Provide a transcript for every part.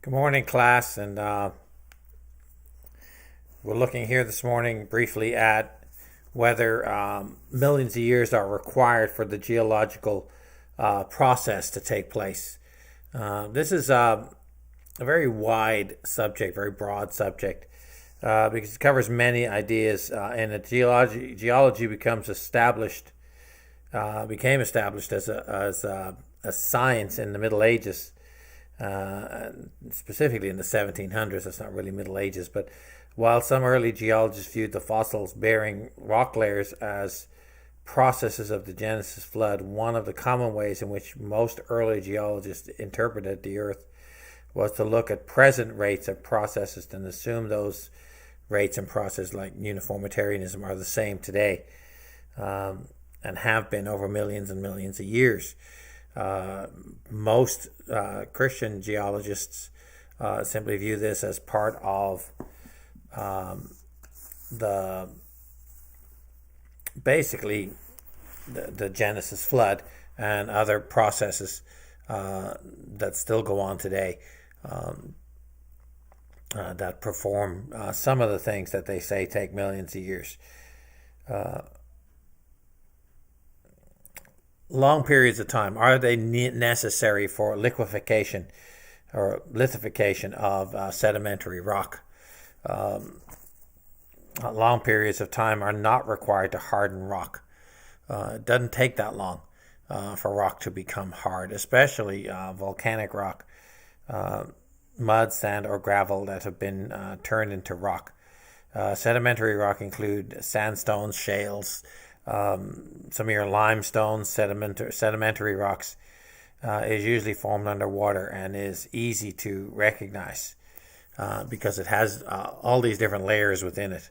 Good morning, class, and we're looking here this morning briefly at whether millions of years are required for the geological process to take place. This is a very wide subject, very broad subject, because it covers many ideas, and geology became established as a science in the Middle Ages, specifically in the 1700s. That's not really Middle Ages, but while some early geologists viewed the fossils bearing rock layers as processes of the Genesis flood, one of the common ways in which most early geologists interpreted the Earth was to look at present rates of processes and assume those rates and processes, like uniformitarianism, are the same today, and have been over millions and millions of years. Most Christian geologists simply view this as part of the basically the Genesis flood and other processes that still go on today, that perform some of the things that they say take millions of years. Long periods of time, are they necessary for liquefaction or lithification of sedimentary rock? Long periods of time are not required to harden rock. It doesn't take that long for rock to become hard, especially volcanic rock, mud, sand, or gravel that have been turned into rock. Sedimentary rock include sandstones, shales, some of your limestones. Sedimentary rocks is usually formed underwater and is easy to recognize because it has all these different layers within it.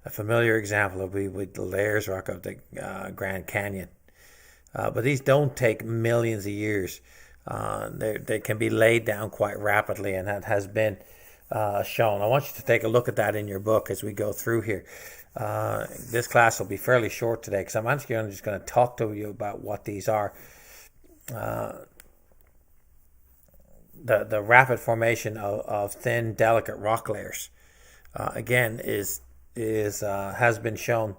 A familiar example would be with the layers rock of the Grand Canyon. But these don't take millions of years. They can be laid down quite rapidly, and that has been shown. I want you to take a look at that in your book as we go through here. This class will be fairly short today because I'm actually just going to talk to you about what these are. The rapid formation of thin, delicate rock layers, again, has been shown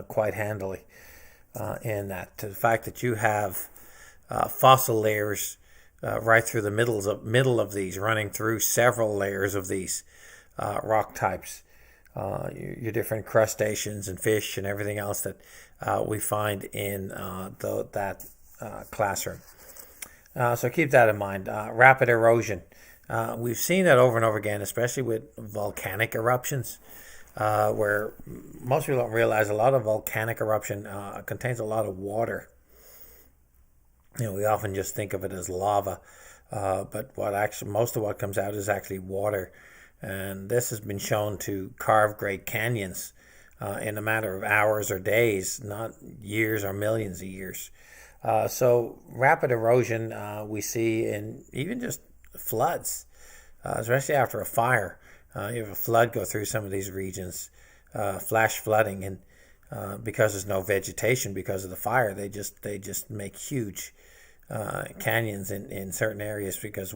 quite handily in that. The fact that you have fossil layers right through the middle of these, running through several layers of these rock types, your different crustaceans and fish and everything else that we find in that classroom. So keep that in mind. Rapid erosion. We've seen that over and over again, especially with volcanic eruptions, where most people don't realize a lot of volcanic eruption contains a lot of water. We often just think of it as lava, but most of what comes out is actually water. And this has been shown to carve great canyons in a matter of hours or days, not years or millions of years. So rapid erosion we see in even just floods, especially after a fire. You have a flood go through some of these regions, flash flooding, and because there's no vegetation because of the fire, they just make huge canyons in certain areas because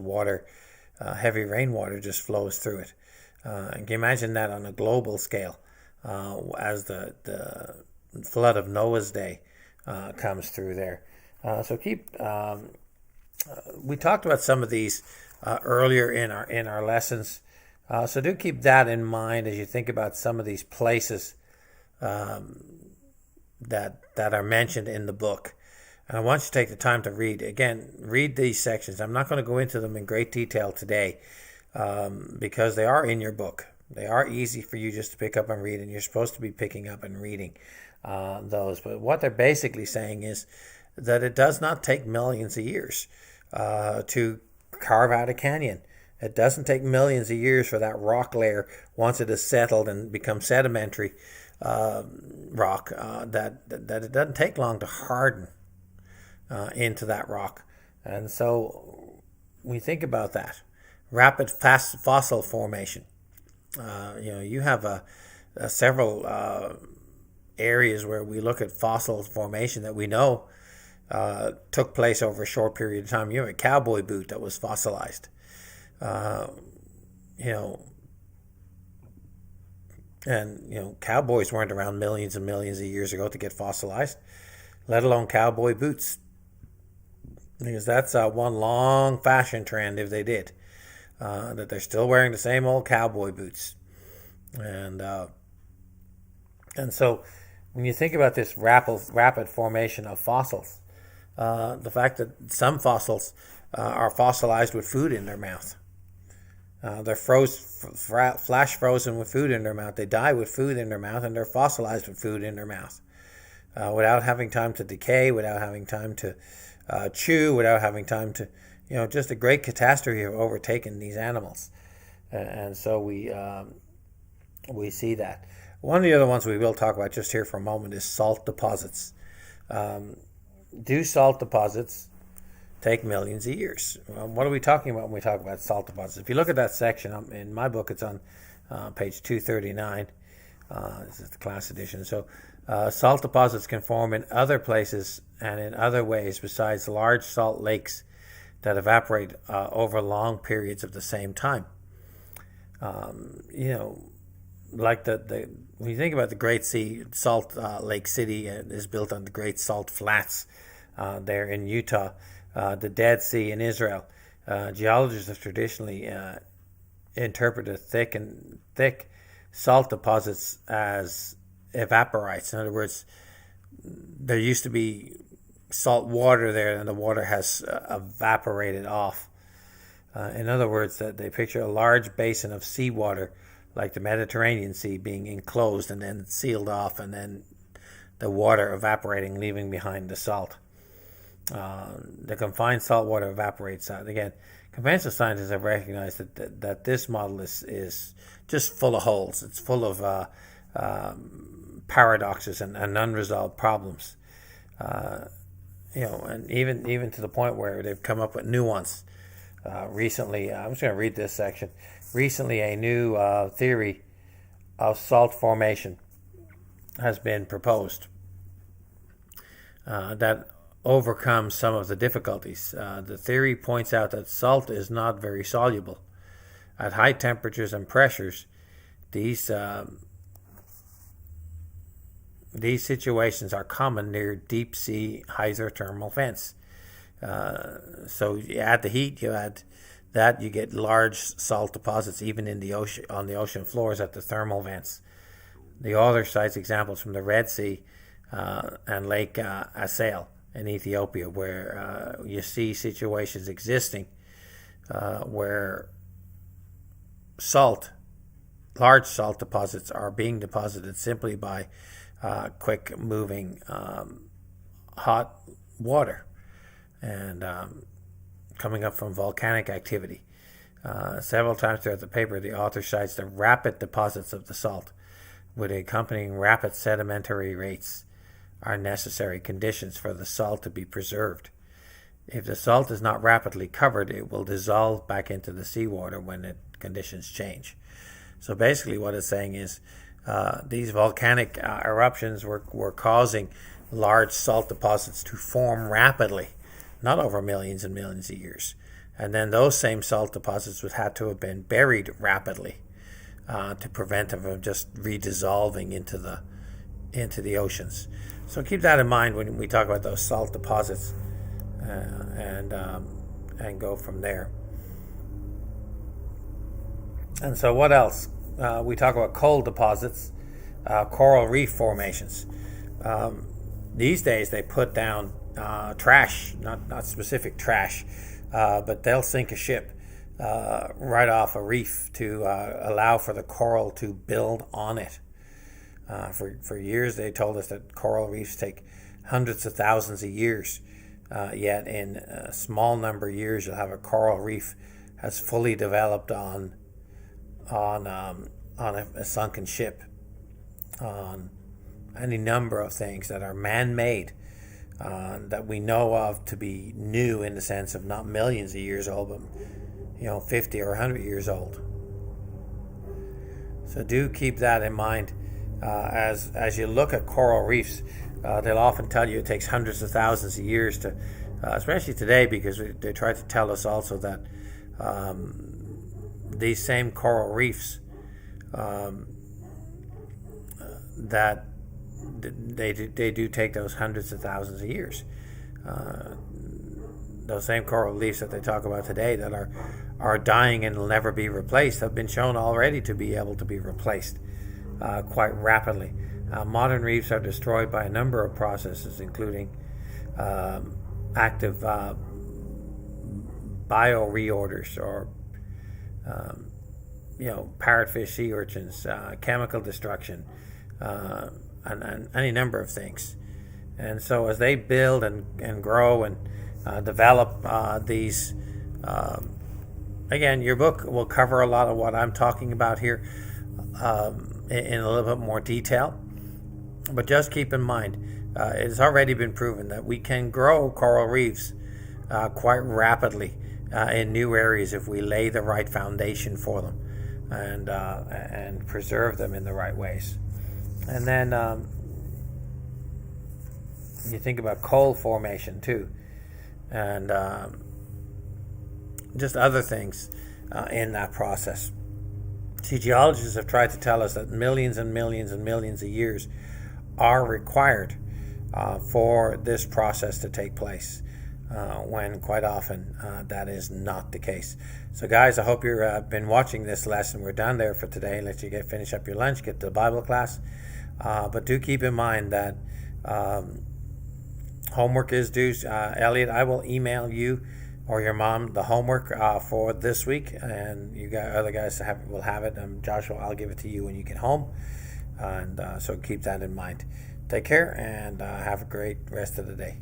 heavy rainwater just flows through it. And can you imagine that on a global scale as the flood of Noah's day comes through there? So we talked about some of these earlier in our lessons. So do keep that in mind as you think about some of these places that are mentioned in the book. And I want you to take the time to read these sections. I'm not going to go into them in great detail today because they are in your book. They are easy for you just to pick up and read, and you're supposed to be picking up and reading those. But what they're basically saying is that it does not take millions of years to carve out a canyon. It doesn't take millions of years for that rock layer, once it is settled and becomes sedimentary rock, that it doesn't take long to harden into that rock. And so we think about that. Rapid fast fossil formation. You have several areas where we look at fossil formation that we know took place over a short period of time. You have a cowboy boot that was fossilized. you know, and cowboys weren't around millions and millions of years ago to get fossilized, let alone cowboy boots, because that's one long fashion trend if they did, that they're still wearing the same old cowboy boots, and so when you think about this rapid formation of fossils, the fact that some fossils are fossilized with food in their mouth. They're flash frozen with food in their mouth. They die with food in their mouth, and they're fossilized with food in their mouth, without having time to decay, without having time to chew, without having time to, just a great catastrophe have overtaken these animals, and so we see that. One of the other ones we will talk about just here for a moment is salt deposits. Do salt deposits take millions of years? What are we talking about when we talk about salt deposits? If you look at that section in my book, it's on page 239. This is the class edition. So salt deposits can form in other places and in other ways besides large salt lakes that evaporate over long periods of the same time. Like when you think about the Great Sea, Salt Lake City is built on the Great Salt Flats there in Utah. The Dead Sea in Israel. Geologists have traditionally interpreted thick salt deposits as evaporites. In other words, there used to be salt water there, and the water has evaporated off. In other words, that they picture a large basin of seawater, like the Mediterranean Sea, being enclosed and then sealed off, and then the water evaporating, leaving behind the salt. The confined salt water evaporates out. Again, conventional scientists have recognized that this model is just full of holes. It's full of paradoxes and unresolved problems. And even to the point where they've come up with new ones. Recently, I'm just going to read this section. Recently, a new theory of salt formation has been proposed that overcomes some of the difficulties. The theory points out that salt is not very soluble. At high temperatures and pressures, these situations are common near deep sea hydrothermal vents. So you add the heat, you add that, you get large salt deposits even in the ocean, on the ocean floors at the thermal vents. The author cites examples from the Red Sea and Lake Assail in Ethiopia, where you see situations existing where large salt deposits are being deposited simply by quick moving hot water and coming up from volcanic activity. Several times throughout the paper, the author cites the rapid deposits of the salt with accompanying rapid sedimentary rates are necessary conditions for the salt to be preserved. If the salt is not rapidly covered, it will dissolve back into the seawater when the conditions change. So basically what it's saying is these volcanic eruptions were causing large salt deposits to form rapidly, not over millions and millions of years. And then those same salt deposits would have to have been buried rapidly to prevent them from just redissolving into the oceans. So keep that in mind when we talk about those salt deposits, and go from there. And so what else? We talk about coal deposits, coral reef formations. These days they put down trash, not specific trash, but they'll sink a ship right off a reef to allow for the coral to build on it. For years they told us that coral reefs take hundreds of thousands of years, yet in a small number of years you'll have a coral reef has fully developed on a sunken ship, on any number of things that are man-made, that we know of to be new in the sense of not millions of years old, but 50 or 100 years old. So do keep that in mind as you look at coral reefs. They'll often tell you it takes hundreds of thousands of years to, especially today, because they try to tell us also that these same coral reefs that they do take those hundreds of thousands of years. Those same coral reefs that they talk about today that are dying and will never be replaced have been shown already to be able to be replaced quite rapidly. Modern reefs are destroyed by a number of processes, including active bioreorders, or parrotfish, sea urchins, chemical destruction, and any number of things. And so as they build and grow and develop these, again, your book will cover a lot of what I'm talking about here in a little bit more detail. But just keep in mind, it has already been proven that we can grow coral reefs quite rapidly in new areas if we lay the right foundation for them and preserve them in the right ways. And then you think about coal formation too, and just other things in that process. See, geologists have tried to tell us that millions and millions and millions of years are required for this process to take place, when quite often that is not the case. So guys, I hope you've been watching this lesson. We're done there for today. Let you finish up your lunch, get to the Bible class. But do keep in mind that homework is due. Elliot, I will email you or your mom the homework for this week, and you guys, other guys will have it. Joshua, I'll give it to you when you get home. And so keep that in mind. Take care, and have a great rest of the day.